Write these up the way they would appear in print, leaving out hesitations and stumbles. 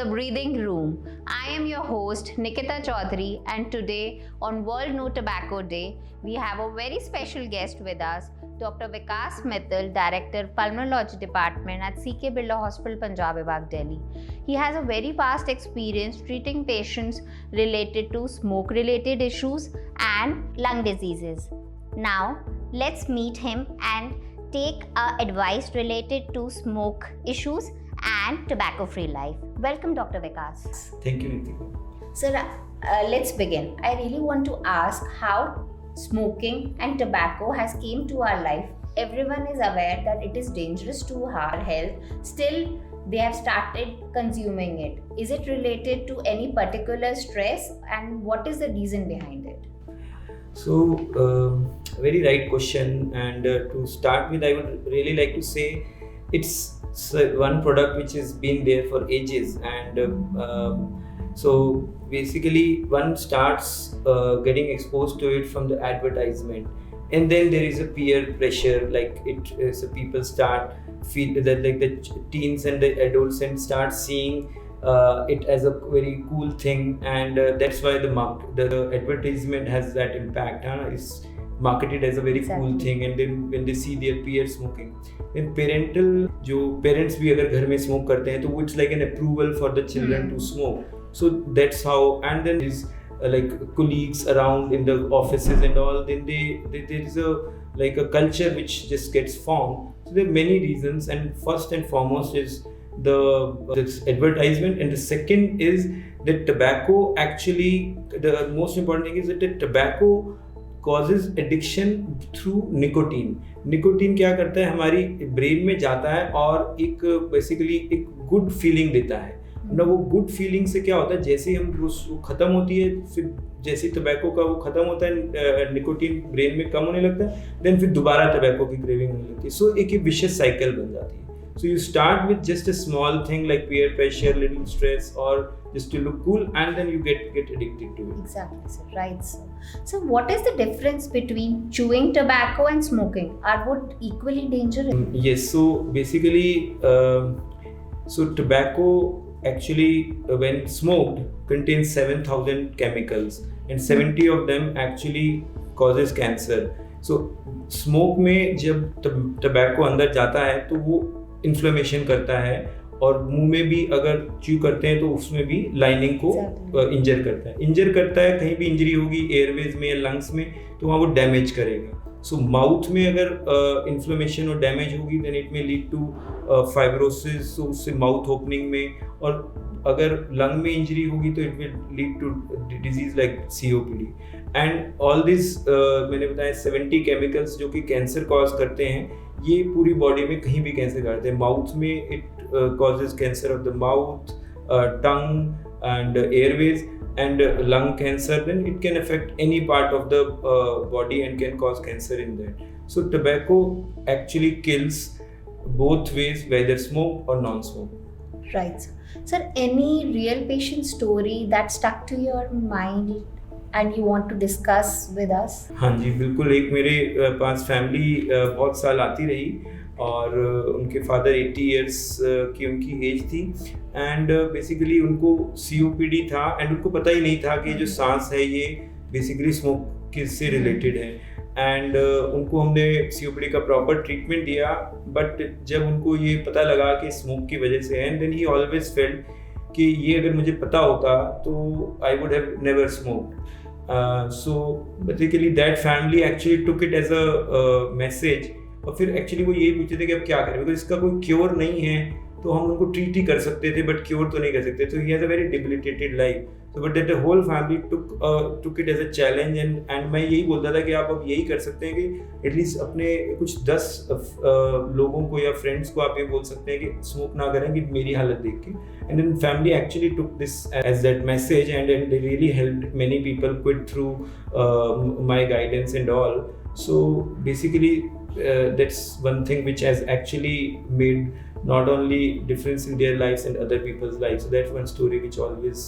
The Breathing Room. I am your host Nikita Chaudhary, and today on World No Tobacco Day, we have a very special guest with us, Dr. Vikas Mittal, Director Pulmonology Department at CK Birla Hospital, Punjab, Delhi. He has a very vast experience treating patients related to smoke-related issues and lung diseases. Now, let's meet him and take advice related to smoke issues and tobacco-free life. Welcome, Dr. Vikas. Thank you, Nitika. Sir, let's begin. I really want to ask how smoking and tobacco has came to our life. Everyone is aware that it is dangerous to our health. Still, they have started consuming it. Is it related to any particular stress, and what is the reason behind it? So, very right question. And to start with, I would really like to say it's one product which has been there for ages, and so basically one starts getting exposed to it from the advertisement, and then there is a peer pressure, like it so people start feel that, like the teens and the adolescents start seeing it as a very cool thing, and that's why the advertisement has that impact. It's marketed as a very cool thing, and then when they see their peers smoking, then जो parents भी अगर घर में smoke करते हैं तो it's like an approval for the children to smoke. So that's how, and then is like colleagues around in the offices and all, then there is a culture which just gets formed. So there are many reasons, and first and foremost is this advertisement, and the second is that tobacco actually, the most important thing is that the tobacco causes addiction through nicotine. Nicotine क्या करता है, हमारी brain में जाता है और एक basically एक गुड फीलिंग देता है ना. वो गुड फीलिंग से क्या होता है, जैसे ही हम वो खत्म होती है, फिर जैसे टबैको का वो खत्म होता है, निकोटीन ब्रेन में कम होने लगता है, देन फिर दोबारा टबैको की क्रेविंग होने लगती है. सो एक विशियस साइकिल बन जाती है. So you start with just a small thing like peer pressure, little stress, or just to look cool, and then you get addicted to it. Exactly, sir. Right, sir. So what is the difference between chewing tobacco and smoking? Are both equally dangerous? Yes. So basically, so tobacco actually, when smoked, contains 7,000 chemicals, and 70 of them actually causes cancer. So smoke में जब tobacco अंदर जाता है तो वो inflammation करता है, और मुंह में भी अगर च्यू करते हैं तो उसमें भी लाइनिंग को इंजर करता है. कहीं भी इंजरी होगी एयरवेज में या लंग्स में तो वहाँ वो डैमेज करेगा. सो माउथ में अगर इन्फ्लेमेशन और डैमेज होगी देन इट में लीड टू फाइब्रोसिस, तो उससे माउथ ओपनिंग में, और अगर लंग में इंजरी होगी तो it will lead to disease like COPD. And all this मैंने बताया 70 केमिकल्स जो कि कैंसर कॉज करते हैं, ये पूरी बॉडी में कहीं भी कैंसर करते हैं. माउथ में it causes cancer of the mouth, tongue and Airways, and lung cancer, then it can affect any part of the body and can cause cancer in that. So tobacco actually kills both ways, whether smoke or non-smoke. Right. Sir, any real patient story that stuck to your mind and you want to discuss with us? हाँ जी, बिल्कुल. एक मेरे पास family बहुत साल आती रही, और उनके फादर 80 इयर्स की उनकी एज थी, एंड बेसिकली उनको COPD था, एंड उनको पता ही नहीं था कि जो सांस है ये बेसिकली स्मोक से रिलेटेड है. एंड उनको हमने COPD का प्रॉपर ट्रीटमेंट दिया, बट जब उनको ये पता लगा कि स्मोक की वजह से है, and then he always felt कि ये अगर मुझे पता होता तो I would have never smoked. So basically that family actually took it as a message, और फिर एक्चुअली वो यही पूछते थे कि अब क्या करें, बिकॉज इसका कोई क्योर नहीं है, तो हम उनको ट्रीट ही कर सकते थे बट क्योर तो नहीं कर सकते. तो he has a very debilitated life. So but that the whole family took it as a challenge, and मैं यही बोलता था कि आप अब यही कर सकते हैं कि एटलीस्ट अपने कुछ 10 लोगों को या फ्रेंड्स को आप ये बोल सकते हैं कि स्मोक ना करें, कि मेरी हालत देख के. And then family actually took this as that message, and they really helped many people quit through my guidance and all. So basically that's one thing which has actually made not only difference in their lives and other people's lives. So that's one story which always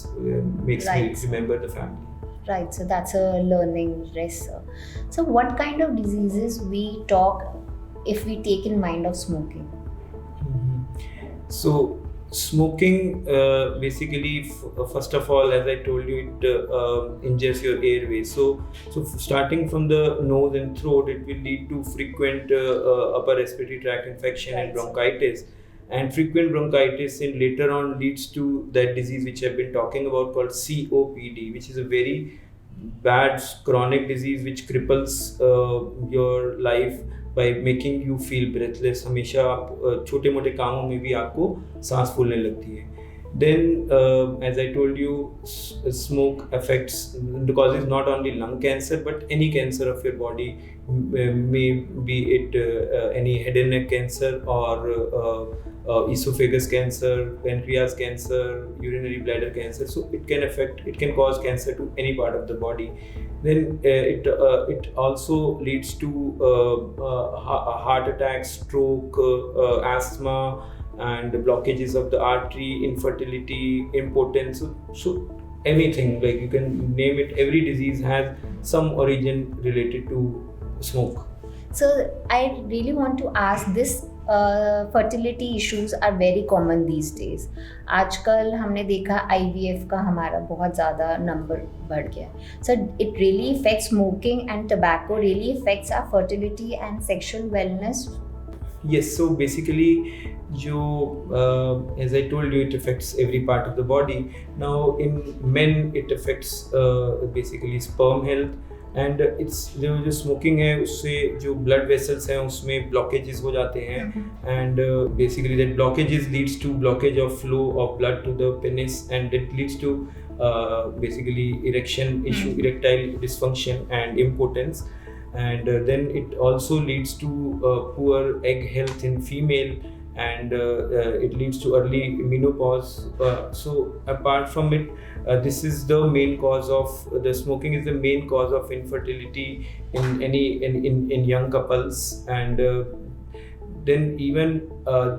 makes me remember the family. Right, so that's a learning rest, sir. So what kind of diseases we talk if we take in mind of smoking? So Smoking basically, first of all, as I told you, it injures your airways. So starting from the nose and throat, it will lead to frequent upper respiratory tract infection and bronchitis. And frequent bronchitis in later on leads to that disease which I've been talking about called COPD, which is a very bad chronic disease which cripples your life by making you feel breathless. हमेशा आप छोटे मोटे कामों में भी आपको सांस फूलने लगती है. Then, as I told you, smoke affects, causes not only lung cancer but any cancer of your body, may be it any head and neck cancer or esophagus cancer, pancreas cancer, urinary bladder cancer. So it can cause cancer to any part of the body. Then it also leads to heart attack, stroke, asthma, and blockages of the artery, infertility, impotence. So anything, like you can name it, every disease has some origin related to smoke. So I really want to ask this. Fertility issues are very common these days. आजकल हमने देखा IVF का हमारा बहुत ज़्यादा number बढ़ गया. So it really affects smoking and tobacco really affects our fertility and sexual wellness. Yes, so basically, as I told you, it affects every part of the body. Now, in men, it affects basically sperm health, and it's जो smoking है उससे जो blood vessels हैं उसमें blockages हो जाते हैं, and basically that blockages leads to blockage of flow of blood to the penis, and it leads to basically erection issue, erectile dysfunction and impotence. And then it also leads to poor egg health in female, and it leads to early menopause. So apart from it, this is the main cause of the smoking is the main cause of infertility in young couples, and then even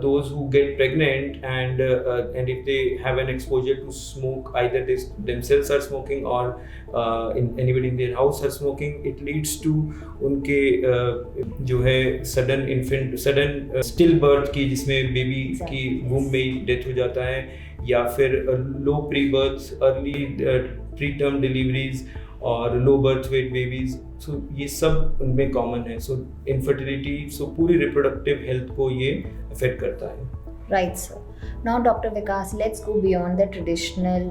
those who get pregnant and if they have an exposure to smoke, either they themselves are smoking or anybody in their house are smoking, it leads to उनके जो है sudden stillbirth की, जिसमें baby की womb में ही death हो जाता है, या फिर low pre-birth, early preterm deliveries और लो बर्थ वेट बेबीज. सो ये सब उनमें कॉमन है. सो इनफर्टिलिटी, सो पूरी रिप्रोडक्टिव हेल्थ को ये अफेक्ट करता है. Right sir. Now doctor Vikas, let's go beyond the traditional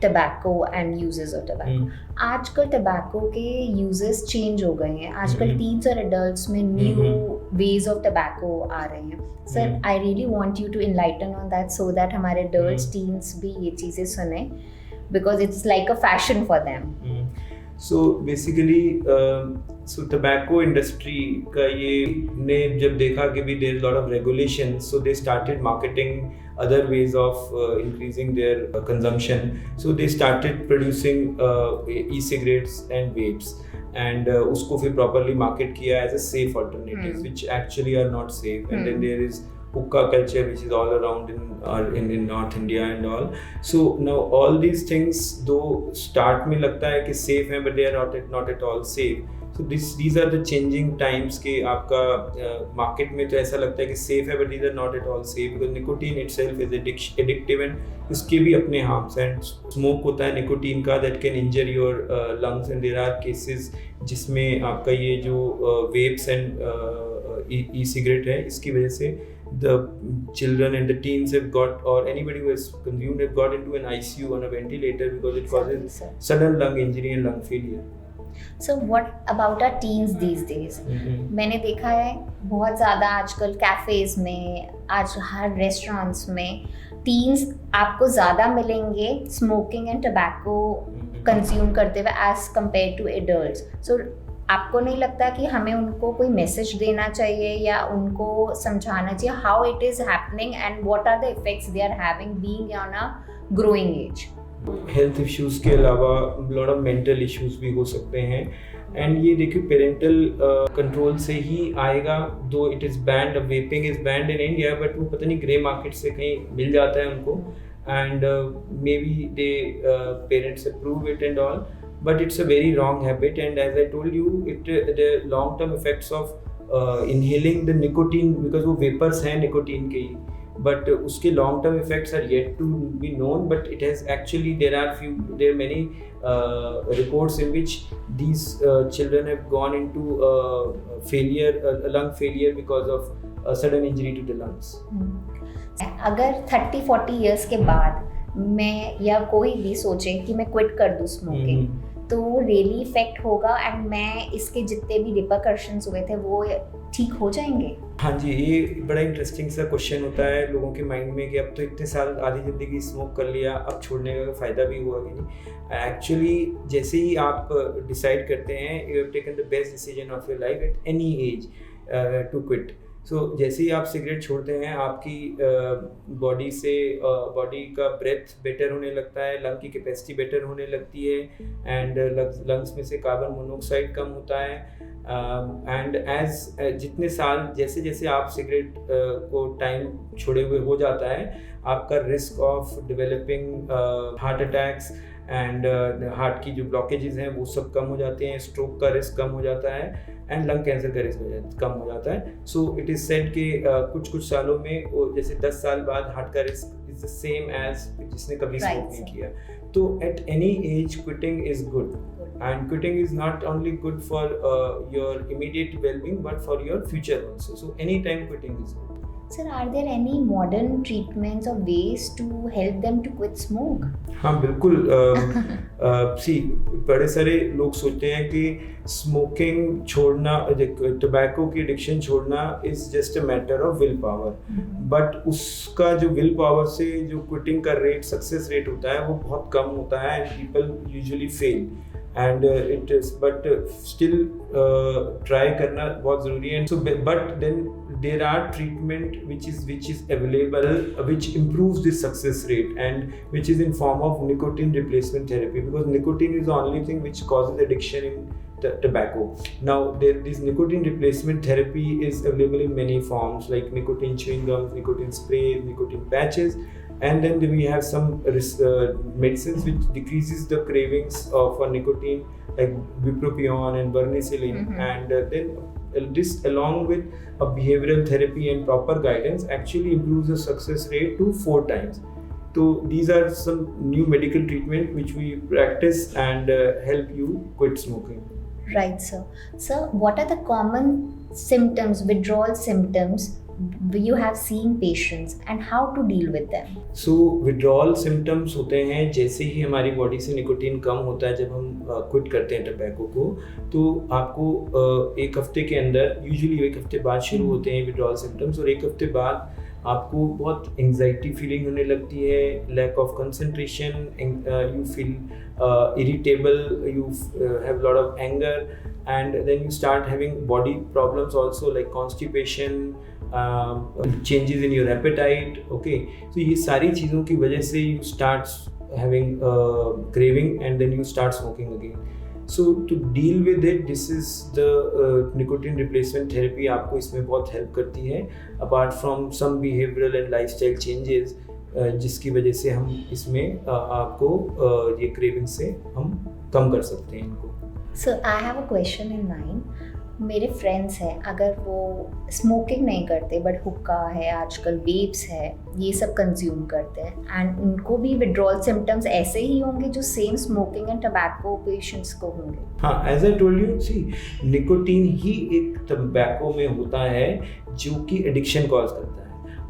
tobacco and uses of tobacco. आजकल टबैको के यूजेस चेंज हो गए हैं. आजकल टीन्स और एडल्ट्स में न्यू वेज ऑफ टबैको आ रहे हैं. Sir, I really want you to enlighten on that so that हमारे एडल्ट्स टीन्स भी ये चीज़ें सुने, because it's like a fashion for them. So basically, so tobacco industry का ये ने जब देखा कि भी there is a lot of regulations, so they started marketing other ways of increasing their consumption. So they started producing e-cigarettes and vapes, and उसको फिर properly market किया as a safe alternatives, which actually are not safe. And then there is hookah culture, which is all around in North India and all. So now all these things, though start में लगता है कि safe हैं, but they are not at all safe. So these are the changing times कि आपका market में तो ऐसा लगता है कि safe है, but these are not at all safe, because nicotine itself is addictive, and इसके भी अपने harms. And smoke होता है nicotine का, that can injure your lungs, and there are cases जिसमें आपका ये जो vapes and e-cigarette है, इसकी वजह से the children and the teens have got, or anybody who has consumed, have got into an ICU on a ventilator because it causes sudden lung injury and lung failure. So what about our teens these days? मैंने देखा है बहुत ज़्यादा आजकल cafes में, आज हर restaurants में teens आपको ज़्यादा मिलेंगे स्मोकिंग एंड टबैको कंज्यूम करते हुए एज कम्पेयर टू एडल्ट्स. सो आपको नहीं लगता कि हमें उनको कोई मैसेज देना चाहिए या उनको समझाना चाहिए how it is happening and what are the effects they are having being on a growing age? Health issues के अलावा लॉट ऑफ मेंटल इश्यूज़ भी हो सकते हैं, एंड ये देखिए पेरेंटल कंट्रोल से ही आएगा. दो it is band, vaping is band in India, but वो पता नहीं ग्रे मार्केट से कहीं मिल जाता है उनको, and may be they parents approve it and all, but it's a very wrong habit. And as I told you, the long term effects of inhaling the nicotine, because वो vapors हैं nicotine के ही, but उसके long term effects are yet to be known, but it has actually there are many reports in which these children have gone into a lung failure because of a sudden injury to the lungs. अगर 30-40 years के बाद मैं या कोई भी सोचे कि मैं क्विट कर दूँ स्मोकिंग, तो वो रियली इफेक्ट होगा एंड मैं इसके जितने भी रिपरकशंस हुए थे वो ठीक हो जाएंगे? हाँ जी, ये बड़ा इंटरेस्टिंग सा क्वेश्चन होता है लोगों के माइंड में कि अब तो इतने साल आधी ज़िंदगी स्मोक कर लिया, अब छोड़ने का फ़ायदा भी हुआ कि नहीं। एक्चुअली जैसे ही आप डिसाइड करते हैं, you have taken the best decision of your life at any age to quit. So जैसे ही आप सिगरेट छोड़ते हैं, आपकी बॉडी का ब्रेथ बेटर होने लगता है, लंग की कैपेसिटी बेटर होने लगती है, एंड लंग्स में से कार्बन मोनोऑक्साइड कम होता है, एंड जितने साल जैसे जैसे आप सिगरेट को टाइम छोड़े हुए हो जाता है, आपका risk of developing heart attacks and heart की जो ब्लॉकेजेस हैं वो सब कम हो जाते हैं, स्ट्रोक का रिस्क कम हो जाता है, एंड लंग कैंसर का रिस्क कम हो जाता है। सो इट इज़ सेड कि कुछ सालों में जैसे 10 साल बाद हार्ट का risk is the same as जिसने कभी स्मोक नहीं किया। तो at any age quitting is good, and quitting is not only good for your immediate well-being but for your future also. So anytime quitting is good. Sir, are there any modern treatments or ways to help them to quit smoke? हाँ बिल्कुल। बड़े सारे लोग सोचते हैं कि smoking छोड़ना, tobacco की एडिक्शन छोड़ना is just a matter of will power, but उसका जो विल पावर से जो क्विटिंग का रेट, सक्सेस रेट होता है वो बहुत कम होता है, and people usually fail, and it is but still try करना बहुत ज़रूरी है। So but then there are treatment which is available which improves the success rate and which is in form of nicotine replacement therapy, because nicotine is the only thing which causes addiction in tobacco. Now this nicotine replacement therapy is available in many forms like nicotine chewing gums, nicotine sprays, nicotine patches, and then we have some medicines which decreases the cravings for nicotine like bupropion and vernicillin, and then this along with a behavioral therapy and proper guidance actually improves the success rate to 4 times. So these are some new medical treatment which we practice and help you quit smoking. Right, sir. Sir, what are the common symptoms, withdrawal symptoms you have seen patients and how to deal with them? So withdrawal symptoms होते हैं जैसे ही हमारी body से nicotine कम होता है, जब हम quit करते हैं टबैको को, तो आपको एक हफ्ते के अंदर, यूजुअली एक हफ्ते बाद शुरू होते हैं विड्रॉल सिम्टम्स, और एक हफ्ते बाद आपको बहुत एंजाइटी फीलिंग होने लगती है, lack of concentration, you feel irritable, you have lot of anger, and then you start having body problems also like constipation, changes in your appetite. Okay, so ये सारी चीज़ों की वजह से you start having craving and then you start smoking again. So to deal with it, this is the nicotine replacement therapy आपको इसमें बहुत help करती है, apart from some behavioral and lifestyle changes जिसकी वजह से हम इसमें आपको ये क्रेविंग से हम कम कर सकते हैं इनको। Sir, I have a question in mind. मेरे फ्रेंड्स हैं, अगर वो स्मोकिंग नहीं करते बट हुक्का है, आजकल वेप्स है, ये सब कंज्यूम करते हैं, एंड उनको भी विड्रॉल सिम्टम्स ऐसे ही होंगे जो same smoking and tobacco patients को होंगे? हाँ, as I told you, see nicotine ही एक टबैको में होता है जो कि एडिक्शन कॉज करता है।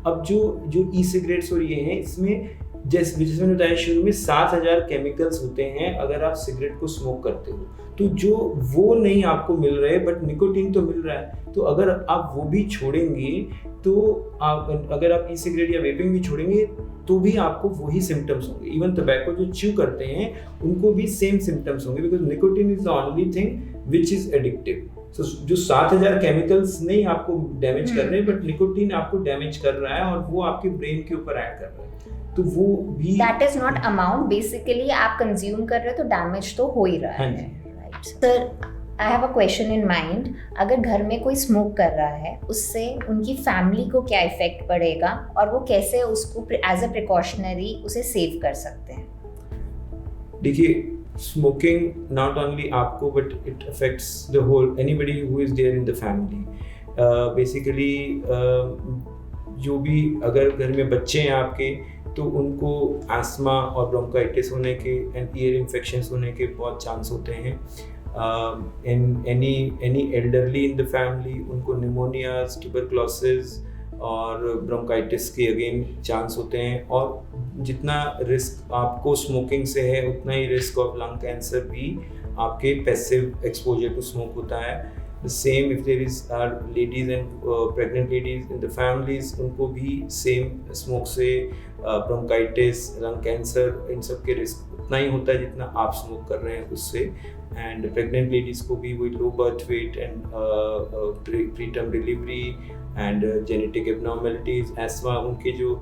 अब जो ई सिगरेट्स और ये हैं, इसमें जैसे मैंने बताया शुरू में 7000 केमिकल्स होते हैं अगर आप सिगरेट को स्मोक करते हो, तो जो वो नहीं आपको मिल रहे बट निकोटीन तो मिल रहा है, तो अगर आप वो भी छोड़ेंगे, तो अगर आप ई सिगरेट या वेपिंग भी छोड़ेंगे तो भी आपको वही सिम्टम्स होंगे। इवन टबैको जो च्यू करते हैं उनको भी सेम सिम्टम्स होंगे, because nicotine is the only thing which is addictive. तो जो 7000 केमिकल्स नहीं आपको डैमेज कर रहे, बट निकोटीन आपको डैमेज कर रहा है और वो आपके ब्रेन के ऊपर ऐड कर रहा है, तो वो भी that is not amount, basically आप कंज्यूम कर रहे हो तो डैमेज तो हो ही रहा है। Right sir, I have a question in mind. अगर घर में कोई स्मोक कर रहा है, उससे उनकी फैमिली को क्या इफेक्ट पड़ेगा और वो कैसे उसको एज अ प्रिकॉशनरी उसे सेव कर सकते हैं? देखिए, smoking not only आपको but it affects the whole anybody who is there in the family. Basically जो भी अगर घर में बच्चे हैं आपके तो उनको आस्थमा और ब्रोंकाइटिस होने के एंड ईयर इन्फेक्शंस होने के बहुत चांस होते हैं। Any elderly in the family उनको निमोनिया, ट्यूबरक्लोसिस और ब्रोंकाइटिस के अगेन चांस होते हैं। और जितना रिस्क आपको स्मोकिंग से है उतना ही रिस्क ऑफ लंग कैंसर भी आपके पैसिव एक्सपोजर टू स्मोक होता है। The same if there is are ladies and pregnant ladies in the families, उनको भी सेम स्मोक से ब्रोंकाइटिस, लंग कैंसर, इन सब के रिस्क उतना ही होता है जितना आप स्मोक कर रहे हैं उससे। एंड प्रेग्नेंट लेडीज़ को भी वही low birth weight and pre term delivery and genetic abnormalities, ESMA, उनके जो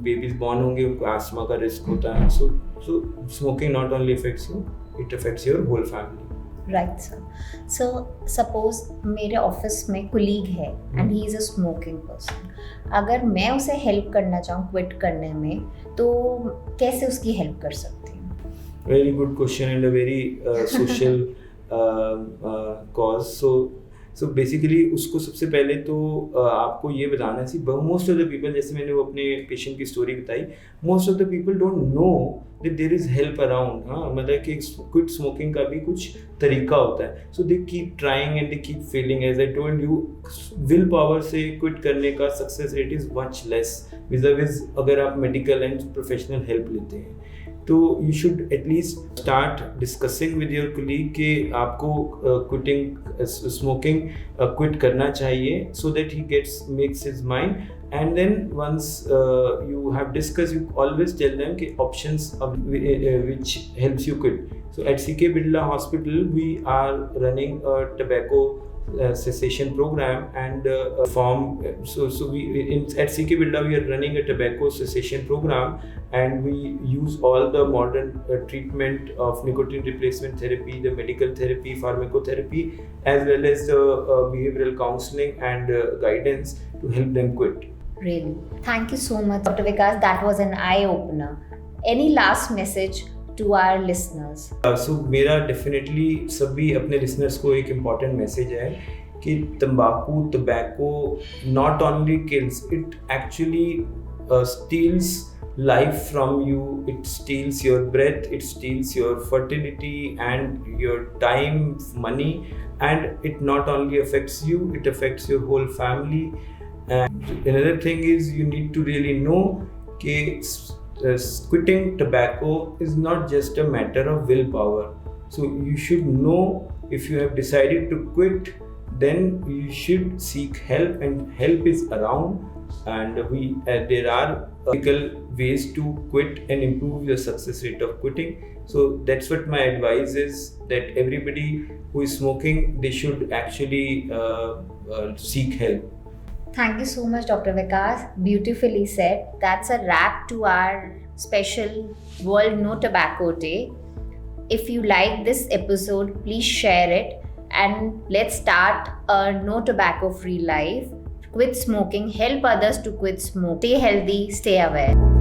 बेबीज बॉर्न होंगे उनको एस्मा का रिस्क होता है। So smoking not only affects you, it affects your whole family. Right sir. So suppose मेरे ऑफिस में colleague है and he is a smoking person, अगर मैं उसे हेल्प करना चाहूँ क्विट करने में तो कैसे उसकी हेल्प कर सकती हूँ? Very good question and a very social cause. So basically उसको सबसे पहले तो आपको ये बताना है, मोस्ट ऑफ द पीपल, जैसे मैंने वो अपने पेशेंट की स्टोरी बताई, most of the people don't know that there is help around. हाँ, मतलब कि क्विट स्मोकिंग का भी कुछ तरीका होता है। So they keep trying and they keep failing. As I told you, will power से क्विट करने का success rate is much less with अगर आप मेडिकल एंड प्रोफेशनल हेल्प लेते हैं। तो you should at least start discussing with your colleague कि आपको क्विटिंग स्मोकिंग क्विट करना चाहिए, so that he makes his mind. And then once you have discussed, you always tell them कि options which helps you quit. So at CK Birla Hospital, we are running a tobacco cessation program and at CK Birla we are running a tobacco cessation program, and we use all the modern treatment of nicotine replacement therapy, the medical therapy, pharmacotherapy, as well as the behavioral counseling and guidance to help them quit. Really, thank you so much, Dr. Vikas. That was an eye-opener. Any last message to our listeners? So मेरा definitely सभी अपने listeners को एक important message है कि tobacco not only kills, it actually steals life from you. It steals your breath, it steals your fertility and your time, money, and it not only affects you, it affects your whole family. And another thing is, you need to really know that quitting tobacco is not just a matter of willpower. So you should know, if you have decided to quit, then you should seek help, and help is around. And there are practical ways to quit and improve your success rate of quitting. So that's what my advice is, that everybody who is smoking, they should actually seek help. Thank you so much, Dr. Vikas. Beautifully said. That's a wrap to our special World No Tobacco Day. If you like this episode, please share it, and let's start a no tobacco free life. Quit smoking, help others to quit smoke. Stay healthy, stay aware.